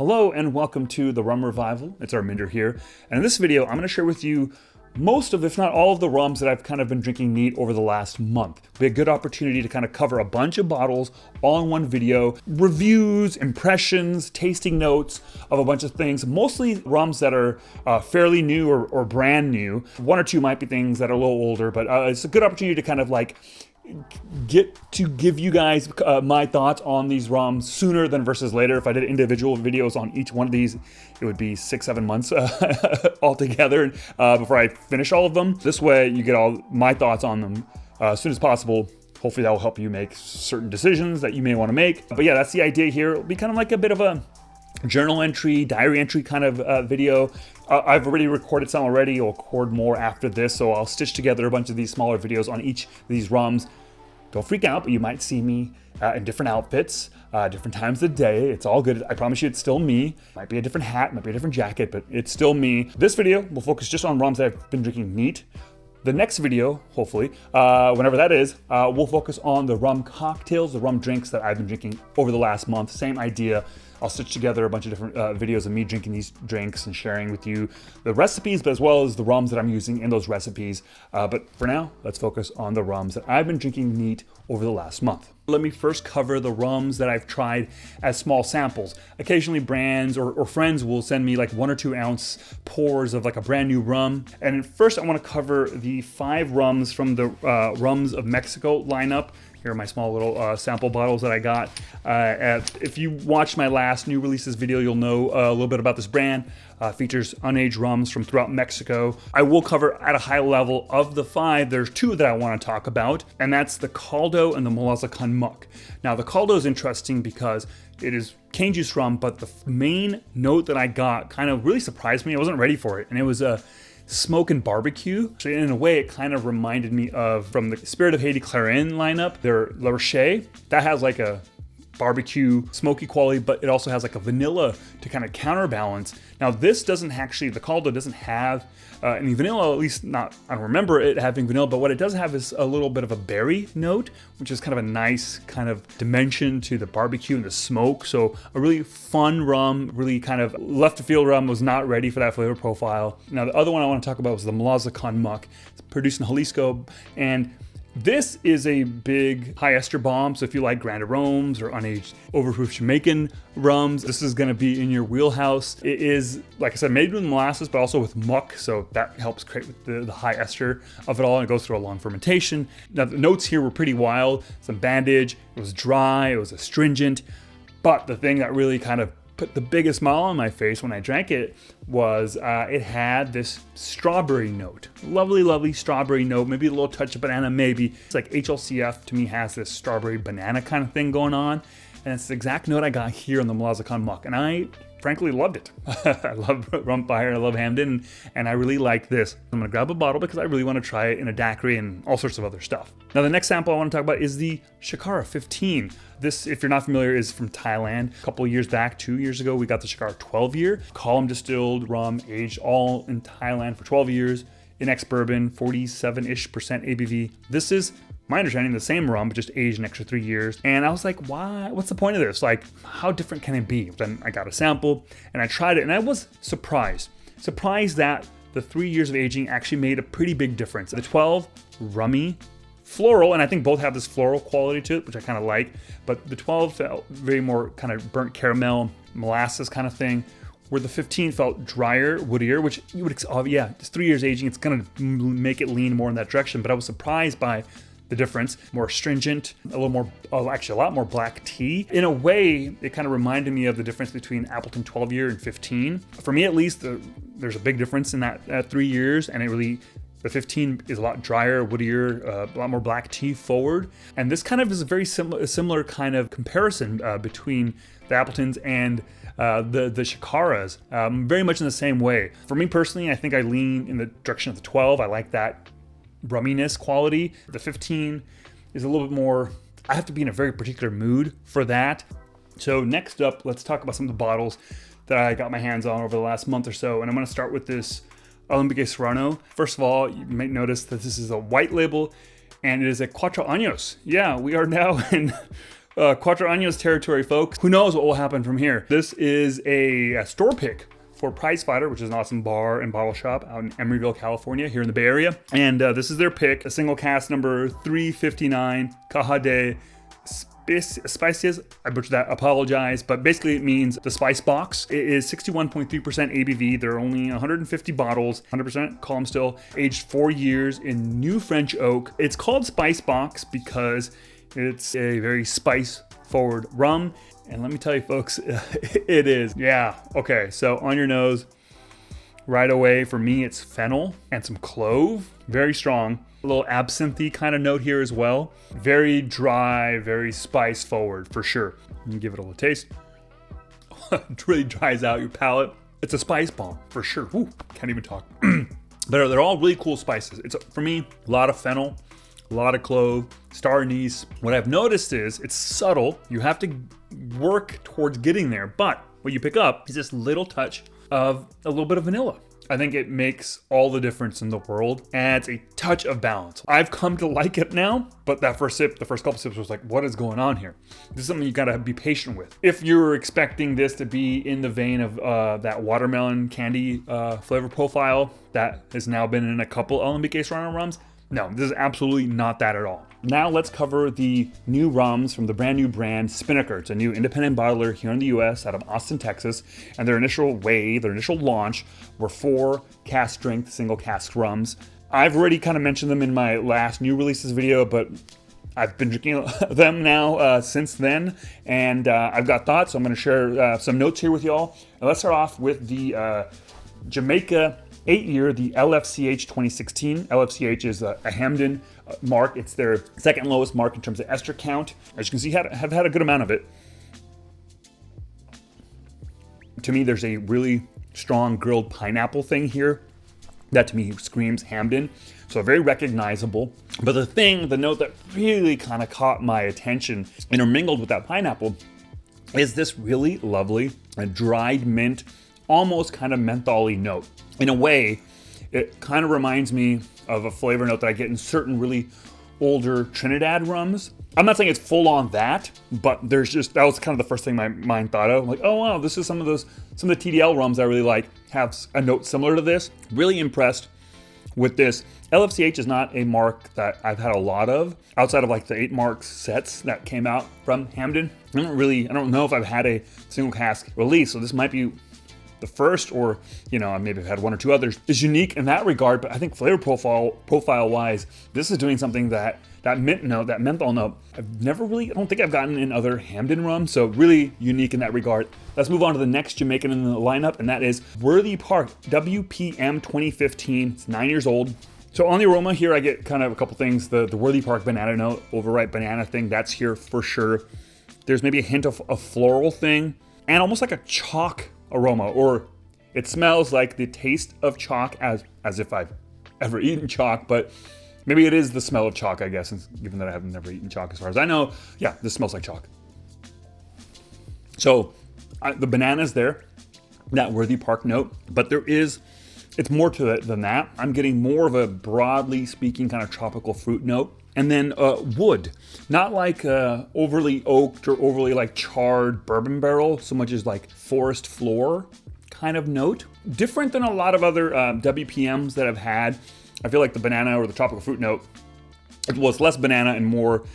Hello and welcome to the Rum Revival. It's Arminder here. And in this video, I'm going to share with you most of, if not all of the rums that I've kind of been drinking neat over the last month. It'll be a good opportunity to kind of cover a bunch of bottles all in one video, reviews, impressions, tasting notes of a bunch of things, mostly rums that are fairly new or brand new. One or two might be things that are a little older, but it's a good opportunity to kind of like get to give you guys my thoughts on these rums sooner than versus later. If I did individual videos on each one of these, it would be 6-7 months altogether before I finish all of them. This way you get all my thoughts on them as soon as possible. Hopefully that will help you make certain decisions that you may want to make. But yeah, that's the idea here. It'll be kind of like a bit of a journal entry, diary entry kind of video. I've already recorded some already. I'll record more after this, so I'll stitch together a bunch of these smaller videos on each of these rums. Don't freak out, but you might see me in different outfits, different times of the day. It's all good. I promise you it's still me. Might be a different hat, might be a different jacket, but it's still me. This video will focus just on rums that I've been drinking neat. The next video, hopefully, whenever that is, we'll focus on the rum cocktails, the rum drinks that I've been drinking over the last month. Same idea. I'll stitch together a bunch of different videos of me drinking these drinks and sharing with you the recipes, but as well as the rums that I'm using in those recipes. But for now, let's focus on the rums that I've been drinking neat over the last month. Let me first cover the rums that I've tried as small samples. Occasionally brands or friends will send me like 1 or 2 ounce pours of like a brand new rum. And first I want to cover the 5 rums from the Rums of Mexico lineup. Here are my small little sample bottles that I got. If you watched my last new releases video, you'll know a little bit about this brand. Features unaged rums from throughout Mexico. I will cover at a high level of the 5. There's 2 that I want to talk about, and that's the Caldo and the Malasacan Muck. Now the Caldo is interesting because it is cane juice rum, but the main note that I got kind of really surprised me. I wasn't ready for it, and it was a smoke and barbecue. So in a way, it kind of reminded me of, from the Spirit of Haiti Clarin lineup, their La Roche. That has like a barbecue smoky quality, but it also has like a vanilla to kind of counterbalance. Now this doesn't actually, the Caldo doesn't have any vanilla, at least not, I don't remember it having vanilla, but what it does have is a little bit of a berry note, which is kind of a nice kind of dimension to the barbecue and the smoke. So a really fun rum, really kind of left to field rum, was not ready for that flavor profile. Now the other one I want to talk about was the Malasacan Muck. It's produced in Jalisco, and this is a big high ester bomb, so if you like Grand Aromes or unaged overproof Jamaican rums, this is going to be in your wheelhouse. It is, like I said, made with molasses, but also with muck, so that helps create the high ester of it all, and it goes through a long fermentation. Now the notes here were pretty wild. Some bandage, it was dry, it was astringent, but the thing that really kind of put the biggest smile on my face when I drank it was it had this strawberry note. Lovely, lovely strawberry note, maybe a little touch of banana, maybe. It's like HLCF to me has this strawberry banana kind of thing going on, and it's the exact note I got here on the Malasacan Muck, and I frankly loved it. I love rum fire, I love Hamden, and I really like this. I'm gonna grab a bottle because I really want to try it in a daiquiri and all sorts of other stuff. Now the next sample I want to talk about is the Shakara 15. This, if you're not familiar, is from Thailand. A couple of years back, 2 years ago, we got the Shakara 12 year, column distilled rum, aged all in Thailand for 12 years, in ex-bourbon, 47-ish% ABV. This is, my understanding, the same rum, but just aged an extra 3 years. And I was like, why? What's the point of this? Like, how different can it be? Then I got a sample and I tried it, and I was surprised that the 3 years of aging actually made a pretty big difference. The 12, rummy, floral, and I think both have this floral quality to it, which I kind of like, but the 12 felt very more kind of burnt caramel, molasses kind of thing, where the 15 felt drier, woodier, which you would, oh yeah, just 3 years aging, it's gonna make it lean more in that direction, but I was surprised by the difference. More astringent, a little more, actually a lot more black tea. In a way, it kind of reminded me of the difference between Appleton 12 year and 15. For me at least, there's a big difference in that 3 years, and it really, the 15 is a lot drier, woodier, a lot more black tea forward. And this kind of is a very similar kind of comparison between the Appletons and the Shakaras, very much in the same way. For me personally, I think I lean in the direction of the 12. I like that rumminess quality. The 15 is a little bit more, I have to be in a very particular mood for that. So next up, let's talk about some of the bottles that I got my hands on over the last month or so. And I'm going to start with this Alambique Serrano. First of all, you might notice that this is a white label and it is a Cuatro Años. Yeah, we are now in Cuatro Años territory, folks. Who knows what will happen from here? This is a store pick for Prize Fighter, which is an awesome bar and bottle shop out in Emeryville, California, here in the Bay Area. And this is their pick, a single cask number 359, Caja de Spices. I butchered that, apologize, but basically it means the spice box. It is 61.3% ABV. There are only 150 bottles, 100% column still, aged 4 years in new French oak. It's called Spice Box because it's a very spice forward rum. And let me tell you folks, it is. Yeah, okay, so on your nose, right away for me it's fennel and some clove, very strong. A little absinthe kind of note here as well. Very dry, very spice forward for sure. Let me give it a little taste. It really dries out your palate. It's a spice bomb for sure. Ooh, can't even talk. They're all really cool spices. It's, for me, a lot of fennel, a lot of clove, star anise. What I've noticed is it's subtle. You have to work towards getting there, but what you pick up is this little touch of a little bit of vanilla. I think it makes all the difference in the world, adds a touch of balance. I've come to like it now, but that first sip, the first couple sips was like, what is going on here? This is something you gotta be patient with. If you're expecting this to be in the vein of that watermelon candy flavor profile that has now been in a couple Alambique Serrano rums, no, this is absolutely not that at all. Now let's cover the new rums from the brand new brand Spinnaker. It's a new independent bottler here in the US out of Austin, Texas. And their initial launch were 4 cask strength single cask rums. I've already kind of mentioned them in my last new releases video, but I've been drinking them now since then. And I've got thoughts, so I'm gonna share some notes here with y'all. And let's start off with the Jamaica 8-year, the LFCH 2016. LFCH is a Hamden mark. It's their second lowest mark in terms of ester count. As you can see, have had a good amount of it. To me, there's a really strong grilled pineapple thing here that to me screams Hamden. So very recognizable. But the note that really kind of caught my attention, intermingled with that pineapple, is this really lovely dried mint, almost kind of menthol-y note. In a way, it kind of reminds me of a flavor note that I get in certain really older Trinidad rums. I'm not saying it's full on that, but that was kind of the first thing my mind thought of. I'm like, oh wow, this is some of the TDL rums I really like have a note similar to this. Really impressed with this. LFCH is not a mark that I've had a lot of outside of like the 8 marks sets that came out from Hamden. I don't know if I've had a single cask release, so this might be the first, or maybe I've had 1 or 2 others. Is unique in that regard, but I think flavor profile wise, this is doing something that mint note, that menthol note, I don't think I've gotten in other Hamden rums, so really unique in that regard. Let's move on to the next Jamaican in the lineup, and that is Worthy Park WPM 2015. It's 9 years old. So on the aroma here, I get kind of a couple things. The Worthy Park banana note, overripe banana thing, that's here for sure. There's maybe a hint of a floral thing, and almost like a chalk aroma, or it smells like the taste of chalk, as if I've ever eaten chalk, but maybe it is the smell of chalk, I guess, given that I have never eaten chalk as far as I know. Yeah, this smells like chalk. So the banana's there, that Worthy Park note, but it's more to it than that. I'm getting more of a broadly speaking kind of tropical fruit note. And then wood, not like overly oaked or overly like charred bourbon barrel, so much as like forest floor kind of note. Different than a lot of other WPMs that I've had. I feel like the banana or the tropical fruit note, it's less banana and more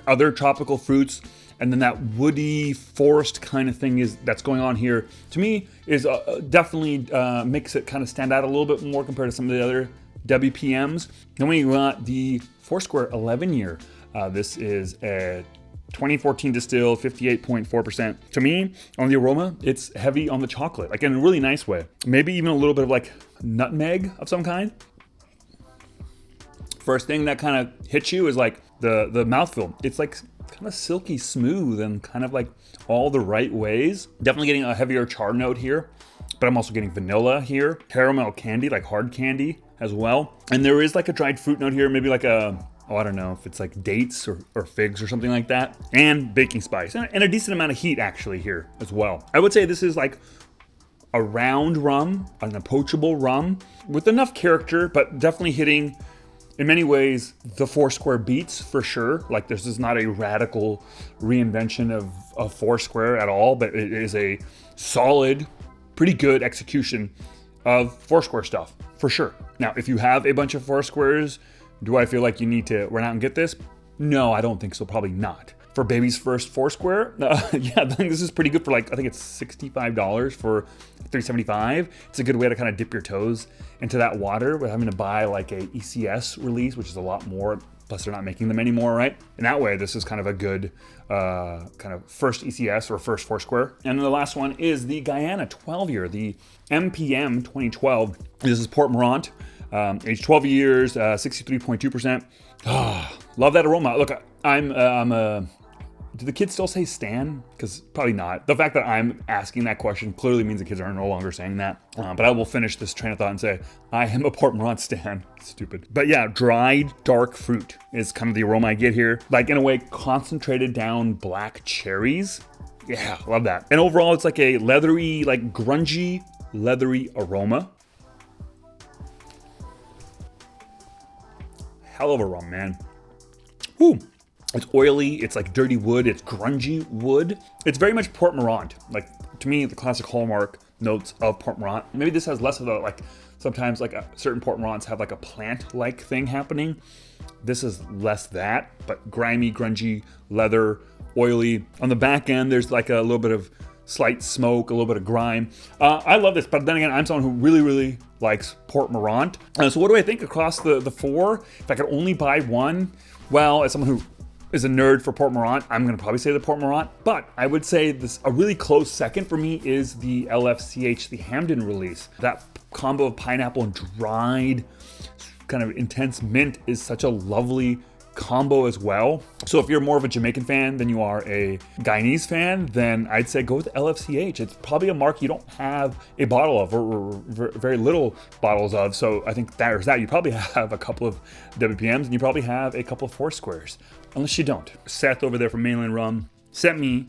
other tropical fruits. And then that woody forest kind of thing that's going on here, to me, is definitely makes it kind of stand out a little bit more compared to some of the other WPMs. Then we got the Foursquare 11-year. This is a 2014 distilled, 58.4%. To me, on the aroma, it's heavy on the chocolate, like in a really nice way. Maybe even a little bit of like nutmeg of some kind. First thing that kind of hits you is like the mouthfeel. It's like kind of silky smooth and kind of like all the right ways. Definitely getting a heavier char note here, but I'm also getting vanilla here, caramel candy, like hard candy as well. And there is like a dried fruit note here, maybe like I don't know if it's like dates or figs or something like that. And baking spice and a decent amount of heat actually here as well. I would say this is like a round rum, an approachable rum with enough character, but definitely hitting In many ways, the Foursquare beats for sure. Like this is not a radical reinvention of Foursquare at all, but it is a solid, pretty good execution of Foursquare stuff for sure. Now, if you have a bunch of Foursquares, do I feel like you need to run out and get this? No, I don't think so. Probably not. For baby's first Foursquare, yeah, I think this is pretty good for like, I think it's $65 for $3.75. It's a good way to kind of dip your toes into that water without having to buy like a ECS release, which is a lot more. Plus they're not making them anymore, right? In that way, this is kind of a good kind of first ECS or first Foursquare. And then the last one is the Guyana 12-year, the MPM 2012. This is Port Morant, age 12 years, 63.2%. Love that aroma. Look, I'm a... Do the kids still say Stan? Because probably not. The fact that I'm asking that question clearly means the kids are no longer saying that. But I will finish this train of thought and say, I am a Port Morant Stan. Stupid. But yeah, dried dark fruit is kind of the aroma I get here. Like in a way, concentrated down black cherries. Yeah, love that. And overall, it's like a leathery, like grungy, leathery aroma. Hell of a rum, man. Woo. It's oily, it's like dirty wood, it's grungy wood. It's very much Port Morant. Like, to me, the classic hallmark notes of Port Morant. Maybe this has less of a, like, sometimes like certain Port Morants have like a plant-like thing happening. This is less that, but grimy, grungy, leather, oily. On the back end, there's like a little bit of slight smoke, a little bit of grime. I love this, but then again, I'm someone who really, really likes Port Morant. So what do I think across the four? If I could only buy one, well, as someone who is a nerd for Port Morant, I'm gonna probably say the Port Morant, but I would say this a really close second for me is the LFCH, the Hamden release. That combo of pineapple and dried kind of intense mint is such a lovely combo as well. So if you're more of a Jamaican fan than you are a Guyanese fan, then I'd say go with LFCH. It's probably a mark you don't have a bottle of or very little bottles of. So I think there's that. You probably have a couple of WPMs and you probably have a couple of Foursquares, unless you don't. Seth over there from Mainland Rum sent me,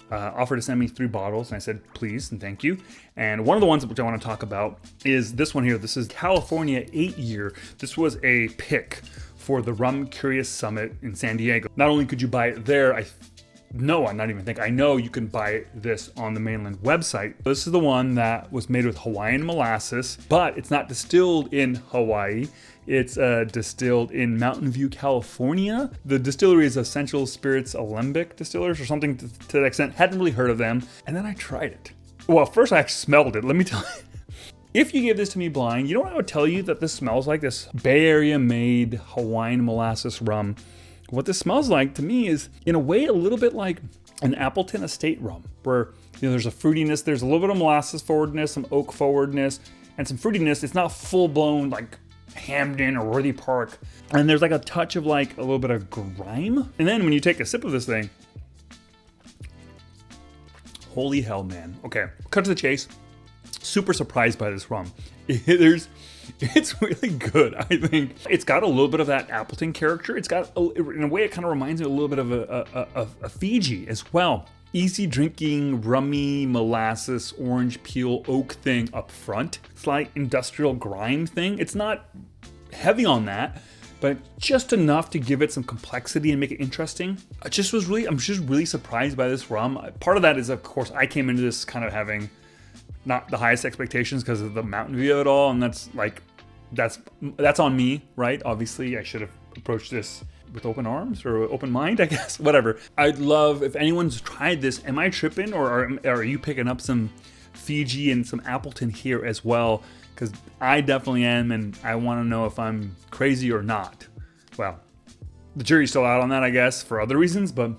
offered to send me 3 bottles, and I said, please and thank you. And one of the ones which I want to talk about is this one here. This is California 8-year. This was a pick for the Rum Curious Summit in San Diego. Not only could you buy it there, I know you can buy this on the Mainland website. This is the one that was made with Hawaiian molasses, but it's not distilled in Hawaii. It's distilled in Mountain View, California. The distillery is Essential Spirits Alambique Distillers or something to that extent. Hadn't really heard of them. And then I tried it. Well, first I actually smelled it. Let me tell you. If you gave this to me blind, you know what I would tell you that this smells like? This Bay Area made Hawaiian molasses rum. What this smells like to me is, in a way, a little bit like an Appleton Estate rum, where there's a fruitiness, there's a little bit of molasses forwardness, some oak forwardness, and some fruitiness. It's not full-blown like Hamden or Worthy Park. And there's like a touch of like a little bit of grime. And then when you take a sip of this thing, holy hell, man. Okay, cut to the chase. Super surprised by this rum. It's really good, I think. It's got a little bit of that Appleton character. It's got, in a way, it kind of reminds me a little bit of a Fiji as well. Easy drinking, rummy, molasses, orange peel, oak thing up front. Slight industrial grime thing. It's not heavy on that, but just enough to give it some complexity and make it interesting. I'm just really surprised by this rum. Part of that is, of course, I came into this kind of having not the highest expectations because of the mountain view of it all, and that's on me, right? Obviously, I should have approached this with open arms or open mind, I guess, whatever. I'd love, if anyone's tried this, am I tripping or are you picking up some Fiji and some Appleton here as well? Because I definitely am, and I want to know if I'm crazy or not. Well, the jury's still out on that, I guess, for other reasons, but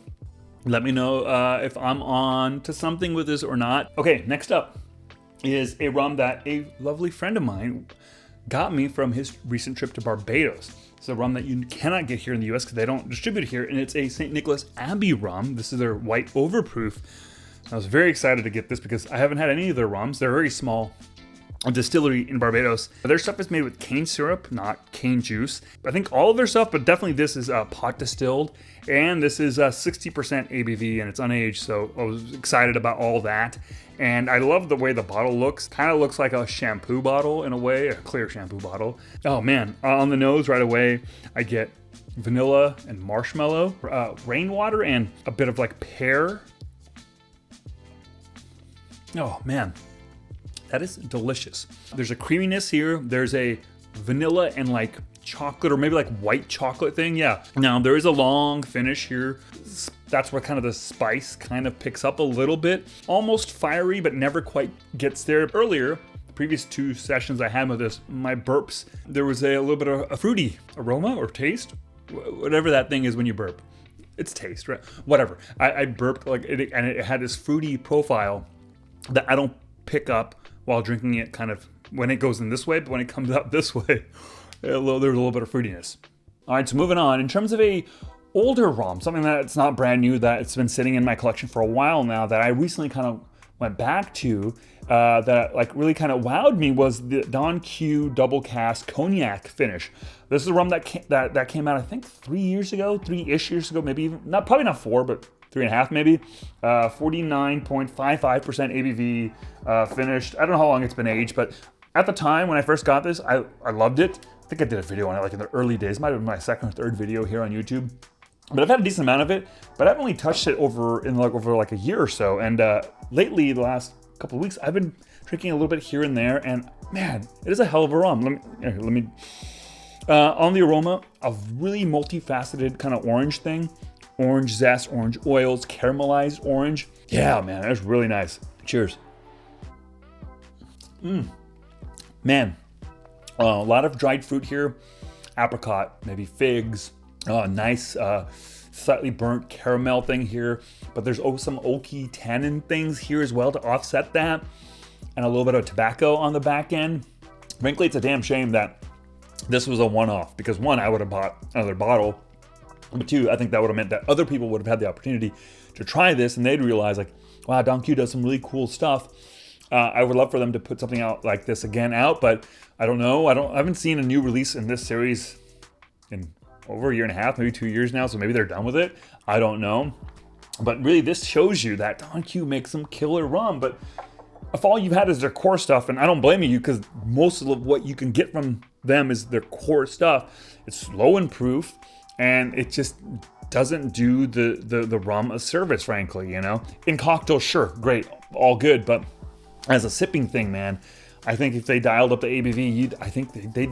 let me know if I'm on to something with this or not. Okay, next up is a rum that a lovely friend of mine got me from his recent trip to Barbados. It's a rum that you cannot get here in the US because they don't distribute it here, and it's a St. Nicholas Abbey rum. This is their white overproof. I was very excited to get this because I haven't had any of their rums. They're very small a distillery in Barbados. Their stuff is made with cane syrup, not cane juice. I think all of their stuff, but definitely this is pot distilled. And this is 60% ABV and it's unaged, so I was excited about all that. And I love the way the bottle looks. Kind of looks like a shampoo bottle in a way, a clear shampoo bottle. Oh man, on the nose right away, I get vanilla and marshmallow, rainwater, and a bit of like pear. Oh man, that is delicious. There's a creaminess here. There's a vanilla and like chocolate or maybe like white chocolate thing. Yeah. Now there is a long finish here. That's where kind of the spice kind of picks up a little bit. Almost fiery, but never quite gets there. Earlier, the previous 2 sessions I had with this, my burps, there was a little bit of a fruity aroma or taste. Whatever that thing is when you burp. It's taste, right? Whatever. I burped like it, and it had this fruity profile that I don't pick up while drinking it kind of when it goes in this way, but when it comes out this way, there's a little bit of fruitiness. All right, so moving on. In terms of a older rum, something that's not brand new, that it's been sitting in my collection for a while now, that I recently kind of went back to, that like really kind of wowed me, was the Don Q double cask Cognac Finish. This is a rum that came out, I think 3-ish years ago, maybe even not, probably not 4, but 3.5 maybe. 49.55% ABV, finished. I don't know how long it's been aged, but at the time when I first got this, I loved it. I think I did a video on it like in the early days. Might have been my 2nd or 3rd video here on YouTube. But I've had a decent amount of it, but I've only touched it over a year or so. And lately, the last couple of weeks, I've been drinking a little bit here and there, and man, it is a hell of a rum. Let me on the aroma, a really multifaceted kind of orange thing. Orange zest, orange oils, caramelized orange. Yeah, man, that's really nice. Cheers. Man, a lot of dried fruit here. Apricot, maybe figs. Nice, slightly burnt caramel thing here. But there's some oaky tannin things here as well to offset that. And a little bit of tobacco on the back end. Frankly, it's a damn shame that this was a one-off, because 1, I would have bought another bottle. But 2, I think that would have meant that other people would have had the opportunity to try this and they'd realize like, wow, Don Q does some really cool stuff. I would love for them to put something out like this again out, but I don't know. I haven't seen a new release in this series in over a year and a half, maybe 2 years now. So maybe they're done with it. I don't know. But really this shows you that Don Q makes some killer rum, but if all you've had is their core stuff, and I don't blame you, because most of what you can get from them is their core stuff. It's low in proof. And it just doesn't do the rum a service, frankly, you know? In cocktails, sure, great, all good, but as a sipping thing, man, I think if they dialed up the ABV, I think they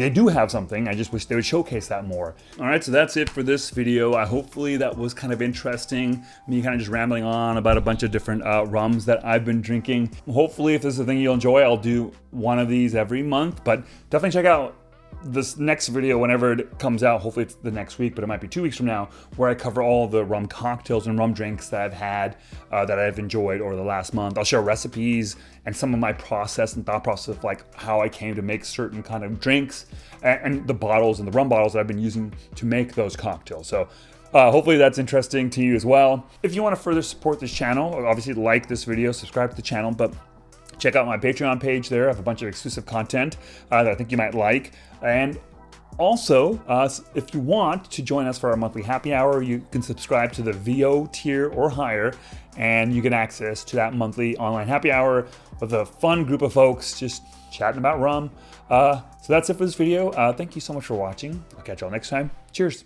do have something. I just wish they would showcase that more. All right, so that's it for this video. Hopefully that was kind of interesting. Me kind of just rambling on about a bunch of different rums that I've been drinking. Hopefully, if this is a thing you'll enjoy, I'll do one of these every month, but definitely check out this next video whenever it comes out. Hopefully it's the next week, but it might be 2 weeks from now, where I cover all the rum cocktails and rum drinks that I've had, that I've enjoyed over the last month. I'll share recipes and some of my process and thought process of like how I came to make certain kind of drinks, and the bottles and the rum bottles that I've been using to make those cocktails. So hopefully that's interesting to you as well. If you want to further support this channel, obviously like this video, subscribe to the channel, but check out my Patreon page there. I have a bunch of exclusive content that I think you might like. And also, if you want to join us for our monthly happy hour, you can subscribe to the VO tier or higher, and you get access to that monthly online happy hour with a fun group of folks just chatting about rum. So that's it for this video. Thank you so much for watching. I'll catch y'all next time. Cheers.